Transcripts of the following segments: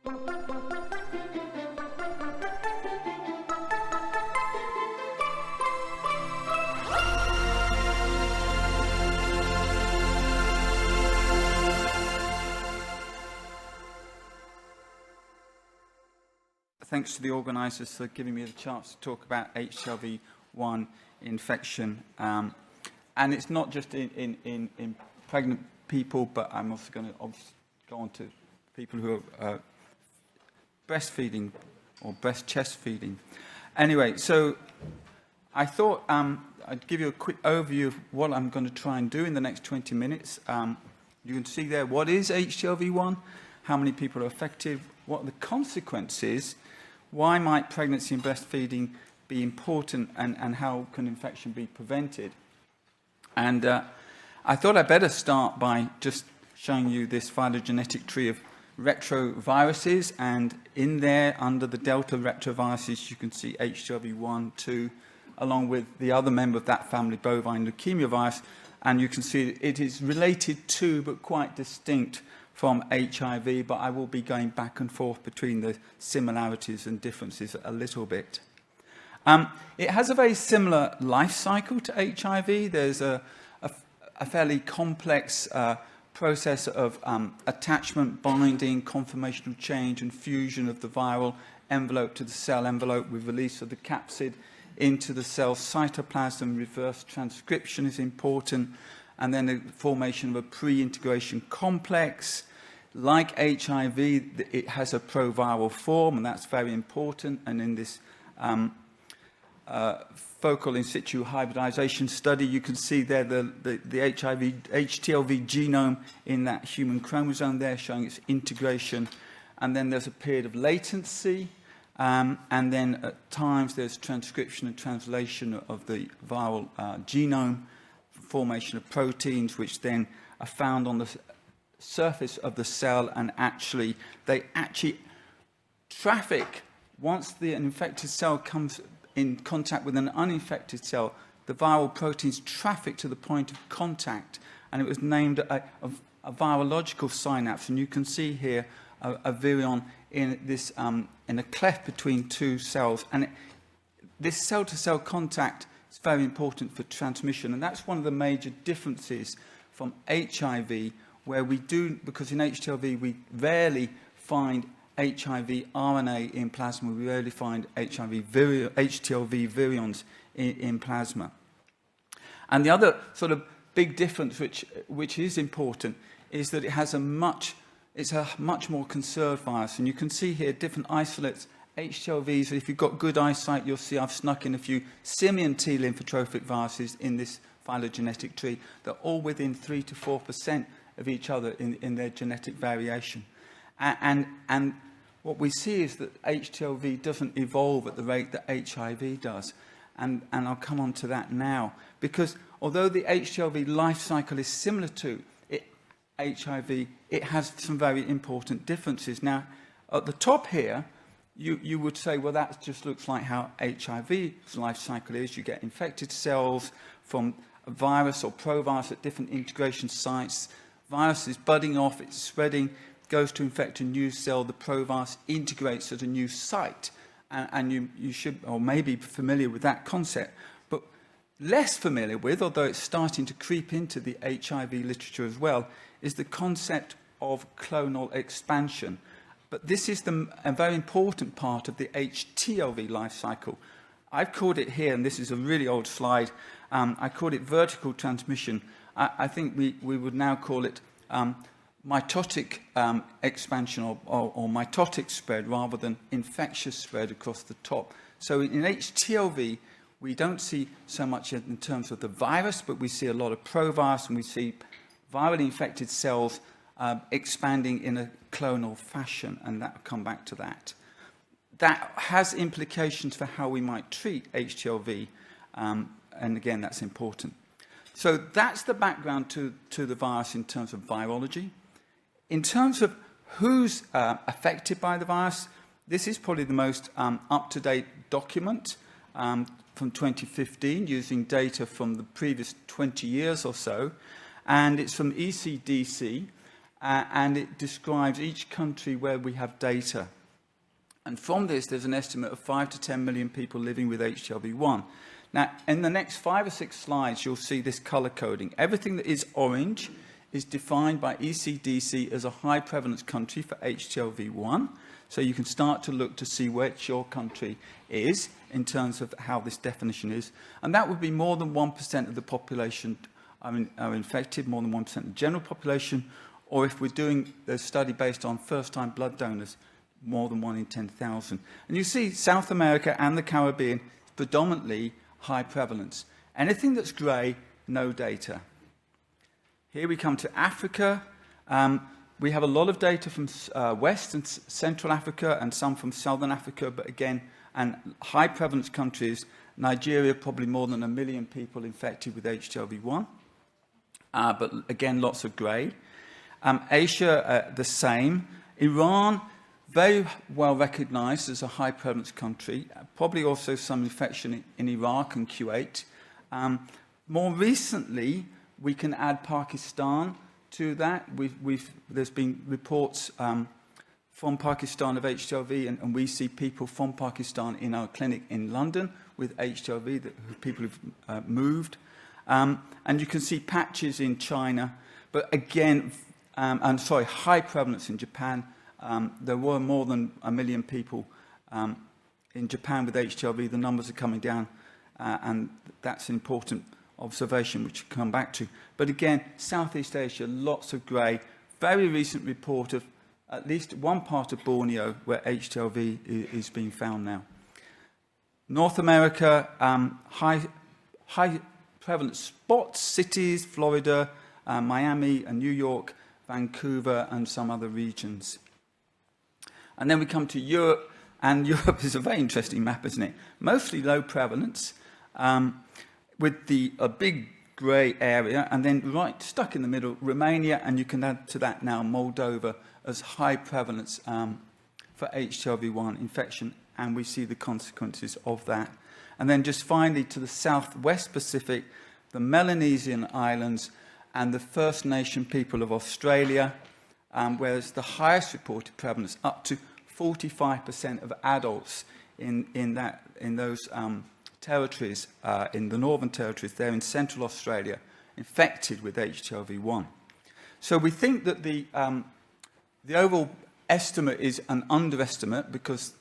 Thanks to the organisers for giving me the chance to talk about HTLV-1 infection. And it's not just in pregnant people, but I'm also going to go on to people who are breastfeeding or breast chest feeding. Anyway, so I thought I'd give you a quick overview of what I'm going to try and do in the next 20 minutes. You can see there what is HTLV-1, how many people are affected, what are the consequences, why might pregnancy and breastfeeding be important, and how can infection be prevented. And I thought I'd better start by just showing you this phylogenetic tree of retroviruses, and in there, under the delta retroviruses, you can see HTLV-1, 2, along with the other member of that family, bovine leukemia virus, and you can see it is related to, but quite distinct from HIV, but I will be going back and forth between the similarities and differences a little bit. It has a very similar life cycle to HIV. There's a fairly complex process of attachment, binding, conformational change, and fusion of the viral envelope to the cell envelope with release of the capsid into the cell cytoplasm. Reverse transcription is important, and then the formation of a pre-integration complex. Like HIV, it has a proviral form, and that's very important. And in this focal in situ hybridization study, you can see there the HTLV genome in that human chromosome there, showing its integration. And then there's a period of latency, and then at times there's transcription and translation of the viral genome, formation of proteins, which then are found on the surface of the cell, and they actually traffic. Once the infected cell comes in contact with an uninfected cell, the viral proteins traffic to the point of contact, and it was named a virological synapse. And you can see here a virion in this in a cleft between two cells, and this cell-to-cell contact is very important for transmission, and that's one of the major differences from HIV, where we do, because in HTLV we rarely find HIV RNA in plasma, we rarely find HTLV virions in plasma. And the other sort of big difference, which is important, is that it has it's a much more conserved virus. And you can see here different isolates, HTLVs. If you've got good eyesight, you'll see I've snuck in a few simian T lymphotrophic viruses in this phylogenetic tree. They're all within 3 to 4% of each other in their genetic variation. And what we see is that HTLV doesn't evolve at the rate that HIV does. And I'll come on to that now. Because although the HTLV life cycle is similar to HIV, it has some very important differences. Now, at the top here, you would say, well, that just looks like how HIV's life cycle is. You get infected cells from a virus or provirus at different integration sites. Virus is budding off, it's spreading, goes to infect a new cell. The provirus integrates at a new site. And you should, or maybe familiar with that concept. But less familiar with, although it's starting to creep into the HIV literature as well, is the concept of clonal expansion. But this is a very important part of the HTLV life cycle. I've called it here, and this is a really old slide, I called it vertical transmission. I think we would now call it mitotic expansion or mitotic spread rather than infectious spread across the top. So in HTLV, we don't see so much in terms of the virus, but we see a lot of provirus, and we see virally infected cells expanding in a clonal fashion, and that will come back to that. That has implications for how we might treat HTLV, and again, that's important. So that's the background to the virus in terms of virology. In terms of who's affected by the virus, this is probably the most up-to-date document from 2015, using data from the previous 20 years or so, and it's from ECDC. and it describes each country where we have data. And from this, there's an estimate of 5 to 10 million people living with HTLV-1. Now, in the next 5 or 6 slides, you'll see this color coding. Everything that is orange is defined by ECDC as a high prevalence country for HTLV-1. So you can start to look to see which your country is in terms of how this definition is. And that would be more than 1% of the population are infected, more than 1% of the general population, or if we're doing a study based on first-time blood donors, more than 1 in 10,000. And you see South America and the Caribbean, predominantly high prevalence. Anything that's grey, no data. Here we come to Africa. We have a lot of data from West and Central Africa and some from Southern Africa, but again, and high prevalence countries. Nigeria, probably more than 1 million people infected with HTLV-1. But again, lots of grey. Asia, the same. Iran, very well recognised as a high prevalence country, probably also some infection in Iraq and Kuwait. More recently, we can add Pakistan to that. There's been reports from Pakistan of HTLV, and we see people from Pakistan in our clinic in London with HTLV, people who've moved. And you can see patches in China, but again, high prevalence in Japan. There were more than 1 million people in Japan with HTLV. The numbers are coming down, and that's an important observation which we'll come back to. But again, Southeast Asia, lots of grey. Very recent report of at least one part of Borneo where HTLV is being found now. North America, high prevalent spots, cities, Florida, Miami and New York, Vancouver and some other regions. And then we come to Europe, and Europe is a very interesting map, isn't it? Mostly low prevalence, with a big grey area, and then right stuck in the middle, Romania, and you can add to that now Moldova as high prevalence for HTLV-1 infection, and we see the consequences of that. And then just finally to the southwest Pacific, the Melanesian Islands and the First Nation people of Australia, where it's the highest reported prevalence, up to 45% of adults in those territories, in the northern territories, there in Central Australia, infected with HTLV-1. So we think that the overall estimate is an underestimate because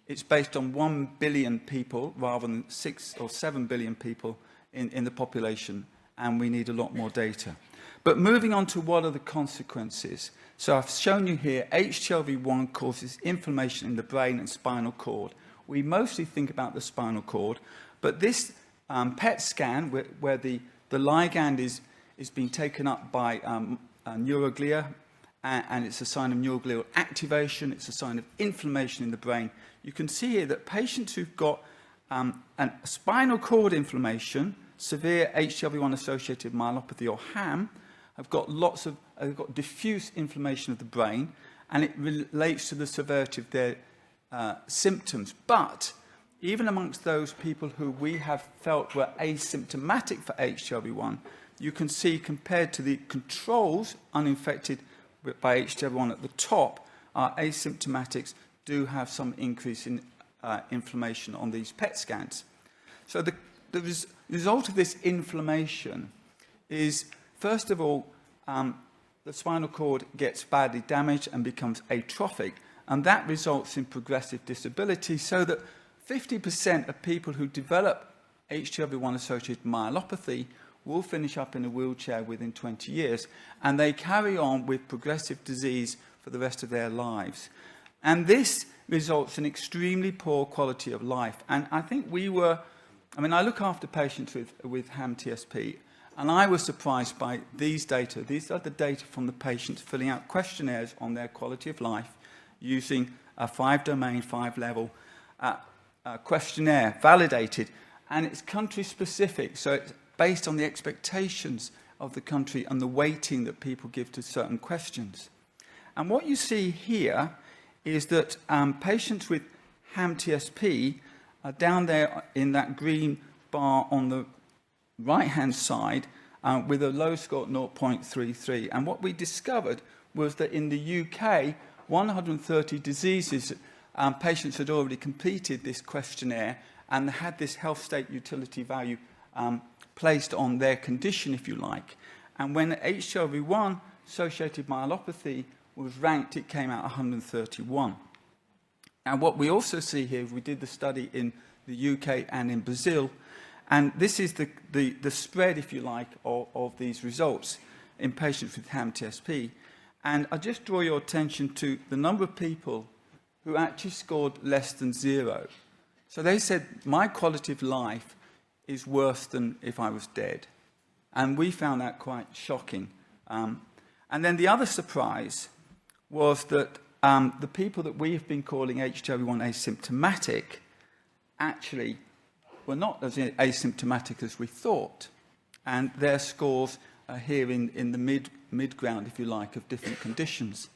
it's based on 1 billion people rather than 6 or 7 billion people in the population, and we need a lot more data. But moving on to what are the consequences. So I've shown you here, HTLV-1 causes inflammation in the brain and spinal cord. We mostly think about the spinal cord, but this PET scan, where the ligand is being taken up by neuroglia, and it's a sign of neuroglial activation, it's a sign of inflammation in the brain. You can see here that patients who've got a spinal cord inflammation, severe HTLV-1 associated myelopathy or HAM, have got diffuse inflammation of the brain, and it relates to the severity of their symptoms. But even amongst those people who we have felt were asymptomatic for HTLV-1, you can see compared to the controls uninfected by HTLV-1 at the top, our asymptomatics do have some increase in inflammation on these PET scans. So the result of this inflammation is, first of all, the spinal cord gets badly damaged and becomes atrophic, and that results in progressive disability, so that 50% of people who develop HTLV-1 associated myelopathy will finish up in a wheelchair within 20 years, and they carry on with progressive disease for the rest of their lives. And this results in extremely poor quality of life. And I think I look after patients with HAM-TSP, and I was surprised by these data. These are the data from the patients filling out questionnaires on their quality of life using a 5-domain, 5-level questionnaire, validated, and it's country-specific, so it's based on the expectations of the country and the weighting that people give to certain questions. And what you see here is that patients with HAM-TSP are down there in that green bar on the right-hand side with a low score at 0.33. And what we discovered was that in the UK, 130 diseases, patients had already completed this questionnaire and had this health state utility value placed on their condition, if you like. And when HTLV-1 associated myelopathy was ranked, it came out 131. And what we also see here, we did the study in the UK and in Brazil, and this is the spread, if you like, of these results in patients with HAM-TSP. And I just draw your attention to the number of people who actually scored less than 0. So they said, my quality of life is worse than if I was dead. And we found that quite shocking. And then the other surprise was that the people that we have been calling HTLV-1 asymptomatic actually were not as asymptomatic as we thought. And their scores are here in the mid-ground, if you like, of different conditions.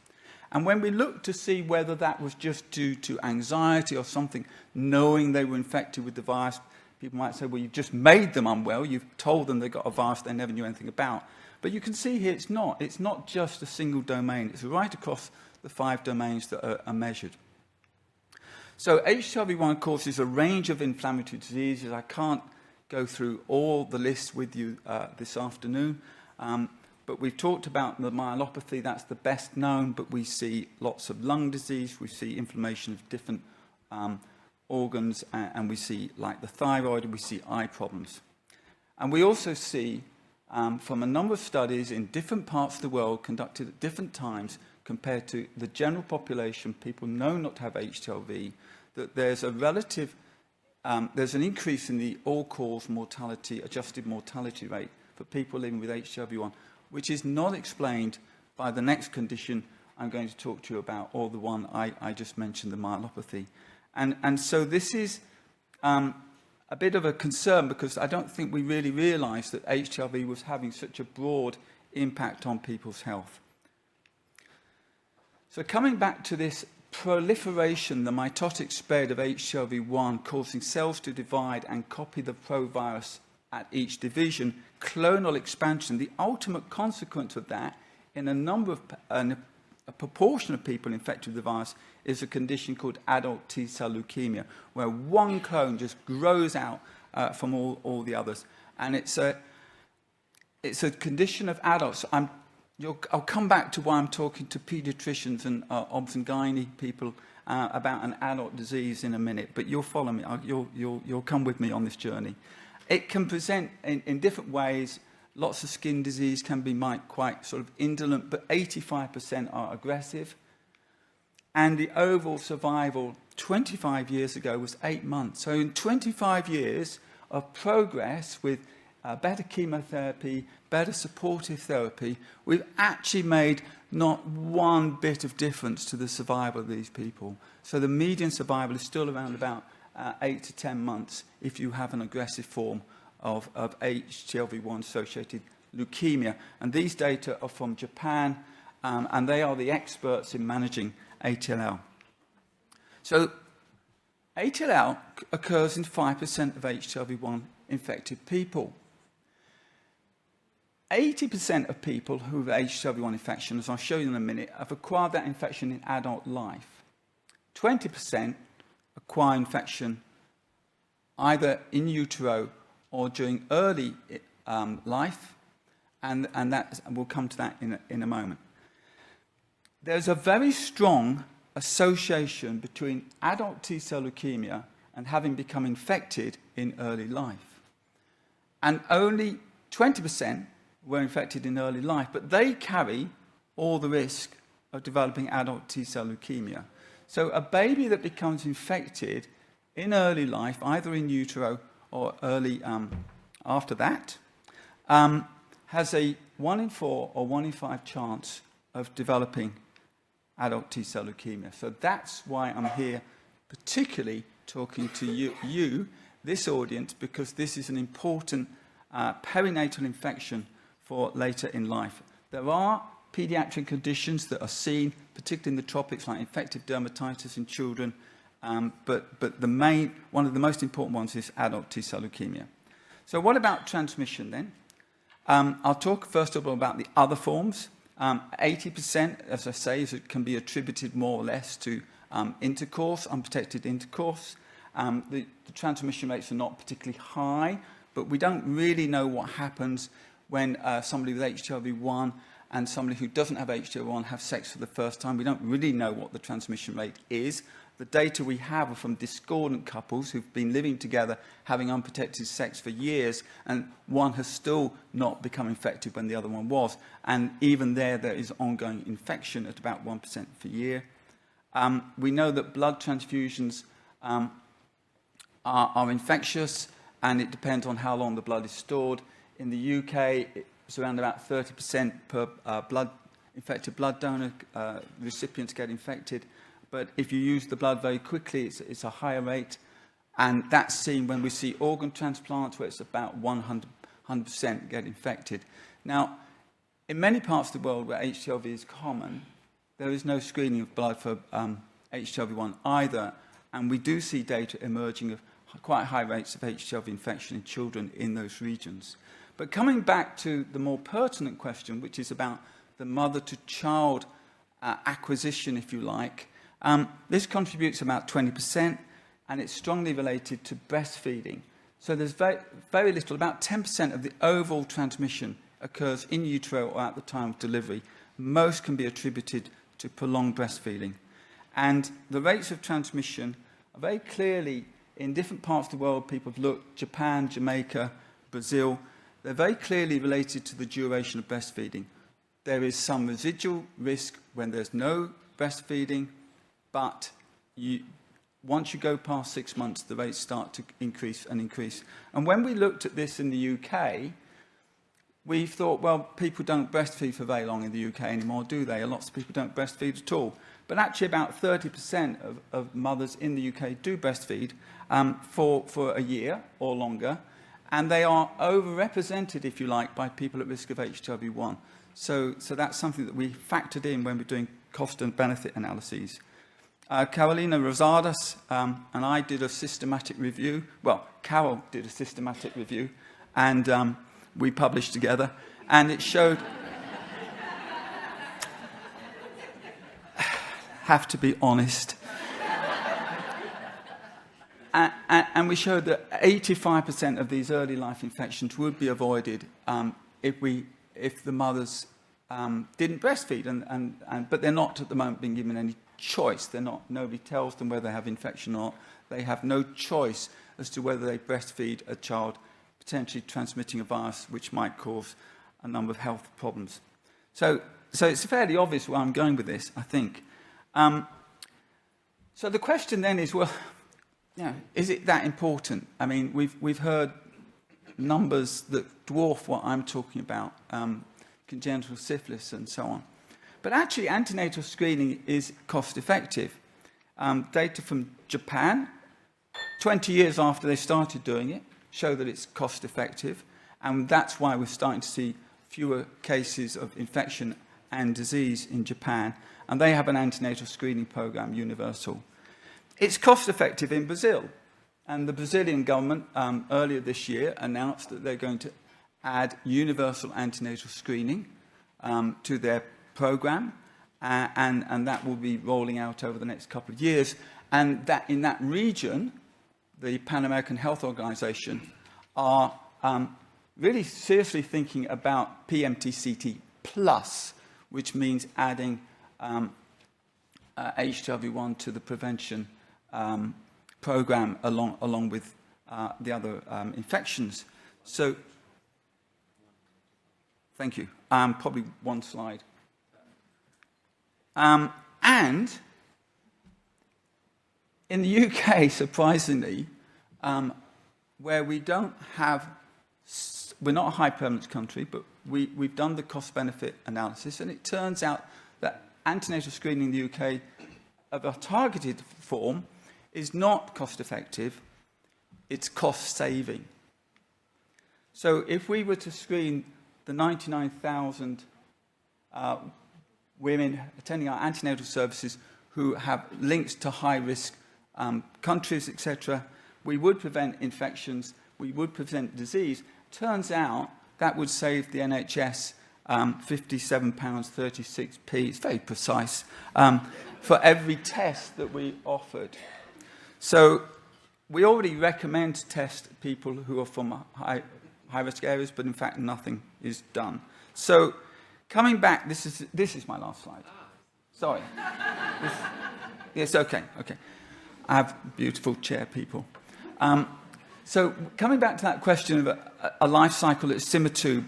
And when we looked to see whether that was just due to anxiety or something, knowing they were infected with the virus, people might say, well, you've just made them unwell. You've told them they got a virus they never knew anything about. But you can see here it's not. It's not just a single domain. It's right across the 5 domains that are measured. So HTLV-1 causes a range of inflammatory diseases. I can't go through all the lists with you this afternoon. But we've talked about the myelopathy, that's the best known, but we see lots of lung disease, we see inflammation of different organs, and we see, like the thyroid, we see eye problems. And we also see, from a number of studies in different parts of the world conducted at different times, compared to the general population, people known not to have HTLV, that there's a relative, there's an increase in the all-cause mortality, adjusted mortality rate for people living with HTLV-1, which is not explained by the next condition I'm going to talk to you about, or the one I just mentioned, the myelopathy. And so this is a bit of a concern, because I don't think we really realised that HTLV was having such a broad impact on people's health. So coming back to this proliferation, the mitotic spread of HTLV-1 causing cells to divide and copy the provirus at each division, clonal expansion, the ultimate consequence of that in a proportion of people infected with the virus is a condition called adult T-cell leukemia, where one clone just grows out from all the others. And it's a condition of adults. I'll come back to why I'm talking to pediatricians and obs and gynae people about an adult disease in a minute, but you'll follow me. You'll come with me on this journey. It can present in different ways. Lots of skin disease can be quite sort of indolent, but 85% are aggressive. And the overall survival 25 years ago was 8 months. So in 25 years of progress with better chemotherapy, better supportive therapy, we've actually made not one bit of difference to the survival of these people. So the median survival is still around about 8 to 10 months if you have an aggressive form of HTLV-1 associated leukemia. And these data are from Japan, and they are the experts in managing ATLL. So ATLL occurs in 5% of HTLV-1 infected people. 80% of people who have HTLV-1 infection, as I'll show you in a minute, have acquired that infection in adult life. 20% acquire infection either in utero or during early life, and we'll come to that in a moment. There's a very strong association between adult T-cell leukemia and having become infected in early life. And only 20% were infected in early life, but they carry all the risk of developing adult T-cell leukemia. So a baby that becomes infected in early life, either in utero or early after that, has a 1 in 4 or 1 in 5 chance of developing adult T-cell leukemia. So that's why I'm here particularly talking to you, this audience, because this is an important perinatal infection for later in life. There are pediatric conditions that are seen, particularly in the tropics, like infective dermatitis in children, but one of the most important ones is adult T-cell leukemia. So what about transmission then? I'll talk first of all about the other forms, 80%, as I say, can be attributed more or less to intercourse, unprotected intercourse. The transmission rates are not particularly high, but we don't really know what happens when somebody with HTLV-1 and somebody who doesn't have HTLV-1 have sex for the first time. We don't really know what the transmission rate is. The data we have are from discordant couples who've been living together, having unprotected sex for years, and one has still not become infected when the other one was. And even there is ongoing infection at about 1% per year. We know that blood transfusions are infectious, and it depends on how long the blood is stored. In the UK, it's around about 30% per infected blood donor. Recipients get infected. But if you use the blood very quickly, it's a higher rate. And that's seen when we see organ transplants, where it's about 100% get infected. Now, in many parts of the world where HTLV is common, there is no screening of blood for HTLV-1 either. And we do see data emerging of quite high rates of HTLV infection in children in those regions. But coming back to the more pertinent question, which is about the mother-to-child acquisition, if you like, this contributes about 20%, and it's strongly related to breastfeeding. So there's very, very little, about 10% of the overall transmission occurs in utero or at the time of delivery. Most can be attributed to prolonged breastfeeding. And the rates of transmission are very clearly, in different parts of the world, people have looked, Japan, Jamaica, Brazil, they're very clearly related to the duration of breastfeeding. There is some residual risk when there's no breastfeeding, but once you go past 6 months, the rates start to increase and increase. And when we looked at this in the UK, we thought, well, people don't breastfeed for very long in the UK anymore, do they? Lots of people don't breastfeed at all. But actually about 30% of mothers in the UK do breastfeed for a year or longer, and they are overrepresented, if you like, by people at risk of HTLV-1. So that's something that we factored in when we're doing cost and benefit analyses. Carolina Rosadas and I did a systematic review. Well, Carol did a systematic review, and we published together, and it showed... have to be honest. And we showed that 85% of these early life infections would be avoided if the mothers didn't breastfeed, but they're not at the moment being given any choice. Nobody tells them whether they have infection or not. They have no choice as to whether they breastfeed a child potentially transmitting a virus which might cause a number of health problems. So it's fairly obvious where I'm going with this, I think. So the question then is, well, is it that important? I mean, we've heard numbers that dwarf what I'm talking about, congenital syphilis and so on. But actually, antenatal screening is cost-effective. Data from Japan, 20 years after they started doing it, show that it's cost-effective, and that's why we're starting to see fewer cases of infection and disease in Japan, and they have an antenatal screening program, universal. It's cost-effective in Brazil, and the Brazilian government earlier this year announced that they're going to add universal antenatal screening to their program, and that will be rolling out over the next couple of years. And that in that region, the Pan American Health Organization are really seriously thinking about PMTCT plus, which means adding HTLV-1 to the prevention program along with the other infections. So, thank you. Probably one slide. And in the UK, surprisingly, where we don't have, we're not a high prevalence country, but we've done the cost-benefit analysis, and it turns out that antenatal screening in the UK of a targeted form is not cost-effective, it's cost-saving. So if we were to screen the 99,000 women attending our antenatal services who have links to high-risk countries, etc., we would prevent infections, we would prevent disease. Turns out that would save the NHS £57.36p, it's very precise, for every test that we offered. So we already recommend to test people who are from high-risk areas, but in fact nothing is done. So coming back, this is my last slide. Sorry. Yes, okay. I have beautiful chair people. So coming back to that question of a life cycle that's similar to,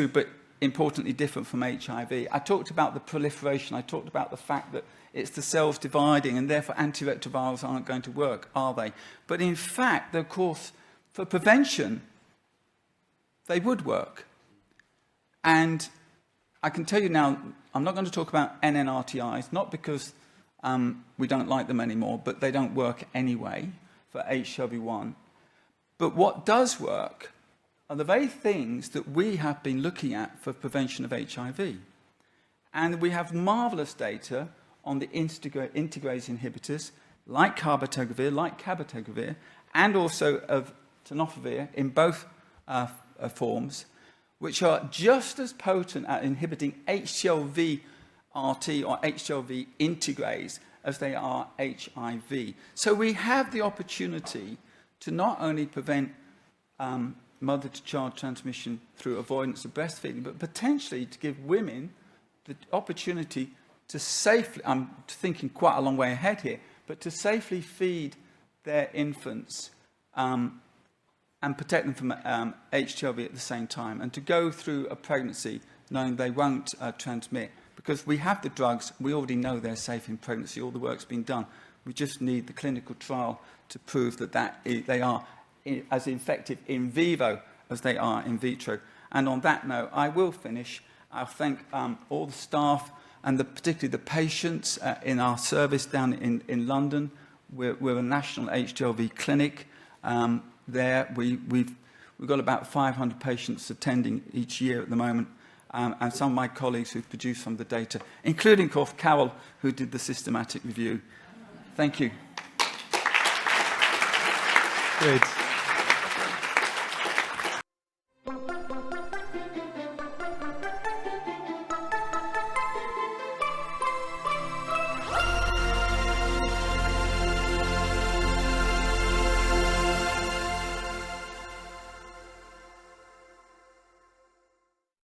but importantly different from HIV, I talked about the proliferation. I talked about the fact that it's the cells dividing, and therefore antiretrovirals aren't going to work, are they? But in fact, of course, for prevention, they would work. And I can tell you now, I'm not going to talk about NNRTIs, not because we don't like them anymore, but they don't work anyway for HTLV-1. But what does work are the very things that we have been looking at for prevention of HIV. And we have marvelous data on the integrase inhibitors, like carbotegravir, like cabotegravir, and also of tenofovir in both forms, which are just as potent at inhibiting HTLV-RT or HTLV integrase as they are HIV. So we have the opportunity to not only prevent mother-to-child transmission through avoidance of breastfeeding, but potentially to give women the opportunity to safely, I'm thinking quite a long way ahead here, but to safely feed their infants and protect them from HTLV at the same time, and to go through a pregnancy knowing they won't transmit, because we have the drugs, we already know they're safe in pregnancy, all the work's been done. We just need the clinical trial to prove that they are as effective in vivo as they are in vitro. And on that note, I will finish. I'll thank all the staff and particularly the patients in our service down in London. We're a national HTLV clinic. There we've got about 500 patients attending each year at the moment, and some of my colleagues who've produced some of the data, including, of course, Carol, who did the systematic review. Thank you. Good.